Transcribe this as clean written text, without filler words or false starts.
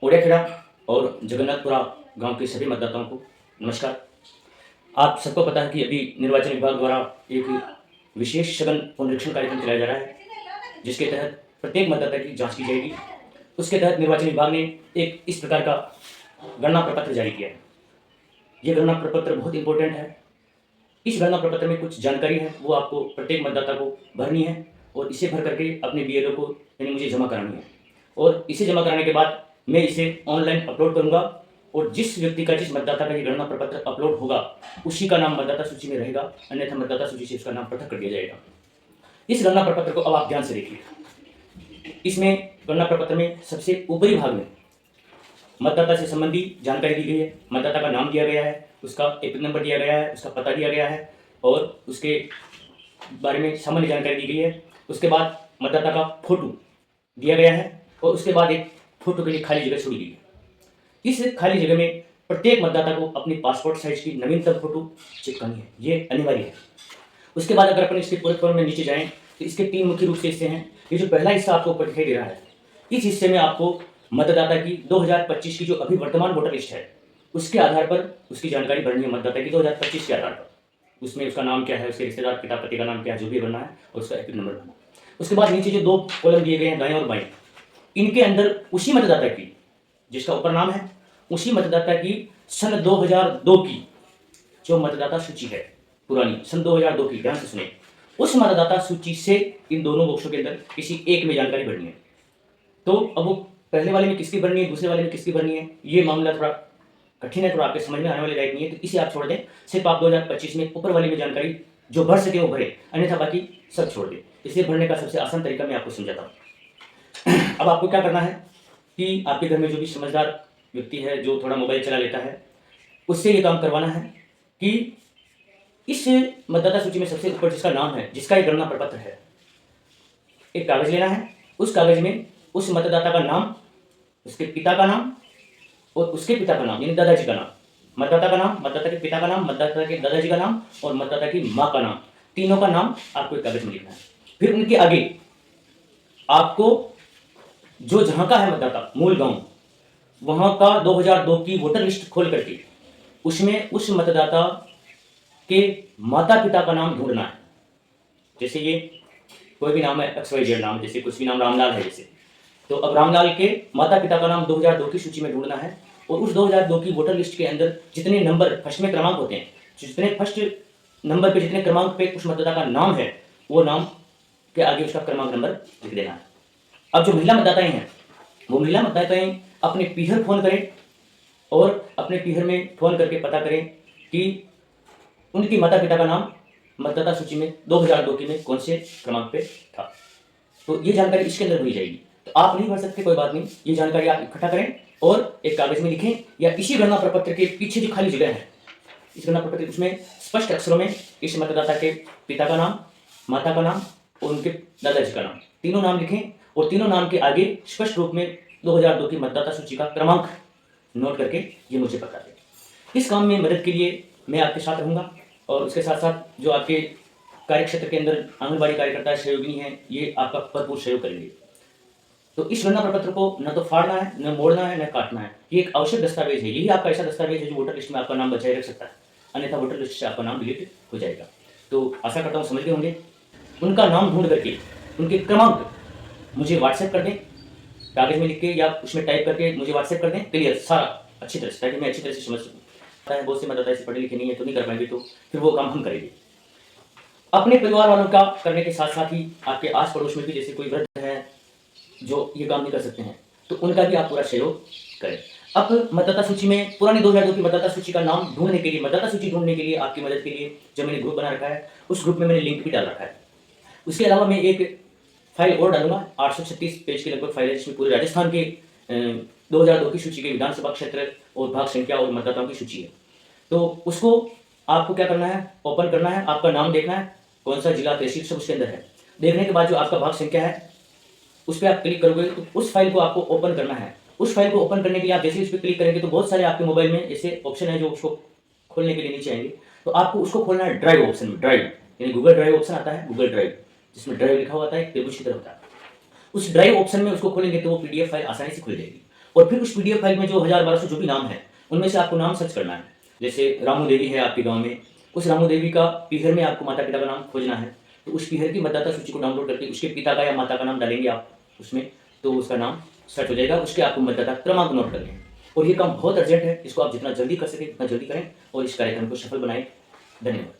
ओड़ियाखेड़ा और जगन्नाथपुरा गांव के सभी मतदाताओं को नमस्कार। आप सबको पता है कि अभी निर्वाचन विभाग द्वारा एक विशेष सघन पुनरीक्षण कार्यक्रम चलाया जा रहा है, जिसके तहत प्रत्येक मतदाता की जांच की जाएगी। उसके तहत निर्वाचन विभाग ने एक इस प्रकार का गणना प्रपत्र जारी किया है। ये गणना प्रपत्र बहुत इंपॉर्टेंट है। इस गणना प्रपत्र में कुछ जानकारी है, वो आपको प्रत्येक मतदाता को भरनी है और इसे भर करके अपने BLO को यानी मुझे जमा करानी है। और इसे जमा कराने के बाद मैं इसे ऑनलाइन अपलोड करूंगा और जिस व्यक्ति का, जिस मतदाता का ये गणना प्रपत्र अपलोड होगा, उसी का नाम मतदाता सूची में रहेगा, अन्यथा मतदाता सूची से उसका नाम पृथक कर दिया जाएगा। इस गणना प्रपत्र को अब आप ध्यान से देखिए। इसमें गणना प्रपत्र में सबसे ऊपरी भाग में मतदाता से संबंधी जानकारी दी गई है। मतदाता का नाम दिया गया है, उसका एपिक नंबर दिया गया है, उसका पता दिया गया है और उसके बारे में सामान्य जानकारी दी गई है। उसके बाद मतदाता का फोटो दिया गया है और उसके बाद एक फोटो के लिए खाली जगह छोड़ी गई है। इस खाली जगह में प्रत्येक मतदाता को अपनी पासपोर्ट साइज की नवीनतम फोटो चिपकानी है, ये अनिवार्य है। उसके बाद अगर अपन इसके पूरे फॉर्म में नीचे जाएं तो इसके 3 मुख्य रूप से हिस्से हैं। ये जो पहला हिस्सा आपको ऊपर दिखाई दे रहा है, इस हिस्से में आपको मतदाता की 2025 की जो अभी वर्तमान वोटर लिस्ट है, उसके आधार पर उसकी जानकारी भरनी है। मतदाता की 2025 के आधार पर उसमें उसका नाम क्या है, उसके रिश्तेदार पिता पति का नाम क्या है, जो भी भरना है, और उसका एपिक नंबर भरना। उसके बाद नीचे जो 2 कॉलम दिए गए हैं, दाएं और बाएं, इनके अंदर उसी मतदाता की, जिसका ऊपर नाम है, उसी मतदाता की सन 2002 की जो मतदाता सूची है, पुरानी सन 2002 की, ध्यान से सुने, उस मतदाता सूची से इन दोनों बॉक्सों के अंदर किसी एक में जानकारी भरनी है। तो अब वो पहले वाले में किसकी भरनी है, दूसरे वाले में किसकी भरनी है, ये मामला थोड़ा कठिन है, थोड़ा आपके समझ में आने वाली लायक नहीं है, तो इसे आप छोड़ दें। सिर्फ आप 2025 में ऊपर वाले में जानकारी जो भर सके वो भरे, अन्यथा बाकी सब छोड़ दें। इसे भरने का सबसे आसान तरीका मैं आपको समझाता हूँ। अब आपको क्या करना है कि आपके घर में जो भी समझदार व्यक्ति है, जो थोड़ा मोबाइल चला लेता है, उससे ये काम करवाना है कि इस मतदाता सूची में सबसे ऊपर जिसका नाम है, जिसका ये गणना प्रपत्र है, एक कागज लेना है। उस कागज में उस मतदाता का नाम, उसके पिता का नाम और उसके पिता का नाम यानी दादाजी का नाम, मतदाता का नाम, मतदाता के पिता का नाम, मतदाता के दादाजी का नाम और मतदाता की माँ का नाम, तीनों का नाम आपको एक कागज में लिखना है। फिर उनके आगे आपको जो जहां का है मतदाता, मूल गांव, वहां का 2002 की वोटर लिस्ट खोल करके उसमें उस मतदाता के माता पिता का नाम ढूंढना है। जैसे ये कोई भी नाम है, XYZ नाम, जैसे कुछ भी नाम, रामलाल है जैसे, तो अब रामलाल के माता पिता का नाम 2002 की सूची में ढूंढना है। और उस 2002 की वोटर लिस्ट के अंदर जितने नंबर फर्स्ट में क्रमांक होते हैं, जितने फर्स्ट नंबर पे, जितने क्रमांक पे उस मतदाता का नाम है, वो नाम के आगे उसका क्रमांक नंबर लिख देना है। अब जो महिला मतदाताएं हैं, वो महिला मतदाताएं अपने पीहर फोन करें और अपने पीहर में फोन करके पता करें कि उनकी माता पिता का नाम मतदाता सूची में 2002 की में कौन से क्रमांक पे था। तो ये जानकारी इसके अंदर भरी जाएगी। तो आप नहीं भर सकते, कोई बात नहीं, ये जानकारी आप इकट्ठा करें और एक कागज में लिखें, या इसी गणना प्रपत्र के पीछे जो खाली जगह है, इस गणना प्रपत्र उसमें स्पष्ट अक्षरों में इस मतदाता के पिता का नाम, माता का नाम और उनके दादाजी का नाम, तीनों नाम लिखें और तीनों नाम के आगे स्पष्ट रूप में 2002 की मतदाता सूची का क्रमांक नोट करके ये मुझे बता दें। इस काम में मदद के लिए मैं आपके साथ रहूँगा और उसके साथ साथ जो आपके कार्य क्षेत्र के अंदर आंगनबाड़ी कार्यकर्ता सहयोगी हैं, ये आपका भरपूर सहयोग करेंगे। तो इस गणना प्रपत्र को न तो फाड़ना है, न मोड़ना है, न काटना है। ये एक आवश्यक दस्तावेज है। यही आपका ऐसा दस्तावेज है जो वोटर लिस्ट में आपका नाम बचाए रख सकता है, अन्यथा वोटर लिस्ट से आपका नाम डिलीट हो जाएगा। तो आशा करता हूँ समझ गए होंगे। उनका नाम ढूंढ करके उनके क्रमांक मुझे व्हाट्सएप कर दें, कागज में लिख के या उसमें टाइप करके मुझे व्हाट्सएप कर दें, क्लियर सारा अच्छी तरह से, ताकि मैं अच्छी तरह से समझ सकूँ। बहुत से मतदाता ऐसे पढ़े लिखे नहीं है तो नहीं कर पाएंगे, तो फिर वो काम हम करेंगे। अपने परिवार वालों का करने के साथ साथ ही आपके आस पड़ोस में भी जैसे कोई वृद्ध है जो ये काम नहीं कर सकते हैं, तो उनका भी आप पूरा सहयोग करें। अब मतदाता सूची में पुरानी 2002 की मतदाता सूची का नाम ढूंढने के लिए, मतदाता सूची ढूंढने के लिए आपकी मदद के लिए जो मैंने ग्रुप बना रखा है, उस ग्रुप में मैंने लिंक भी डाल रखा है। उसके अलावा मैं एक फाइल और डालूंगा, 836 पेज की लगभग फाइल है, जिसमें पूरे राजस्थान के 2002 की सूची के विधानसभा क्षेत्र और भाग संख्या और मतदाताओं की सूची है। तो उसको आपको क्या करना है, ओपन करना है, आपका नाम देखना है, कौन सा जिला, तहसील सब उसके अंदर है। देखने के बाद जो आपका भाग संख्या है उस पर आप क्लिक करोगे तो उस फाइल को आपको ओपन करना है। उस फाइल को ओपन करने के लिए आप जैसे उस पर क्लिक करेंगे तो बहुत सारे आपके मोबाइल में ऐसे ऑप्शन है जो उसको खोलने के लिए नीचे आएंगे। तो आपको उसको खोलना है ड्राइव ऑप्शन में। ड्राइव यानी गूगल ड्राइव ऑप्शन आता है, गूगल ड्राइव, जिसमें ड्राइव लिखा हुआ आता है, त्रिभुज की तरह होता है। उस ड्राइव ऑप्शन में उसको खोलेंगे तो वो PDF फाइल आसानी से खुल जाएगी। और फिर उस PDF फाइल में जो 1000-1200 जो भी नाम है, उनमें से आपको नाम सर्च करना है। जैसे रामू देवी है आपके गाँव में, उस रामू देवी का पीहर में आपको माता-पिता का नाम खोजना है, तो उस पीहर की मतदाता सूची को डाउनलोड करके उसके पिता का या माता का नाम डालेंगे आप उसमें, तो उसका नाम सर्च हो जाएगा, उसके आपको मतदाता क्रमांक नोट करने हैं। और ये काम बहुत अर्जेंट है, इसको आप जितना जल्दी कर सकें उतना जल्दी करें और इस कार्यक्रम को सफल बनाएँ। धन्यवाद।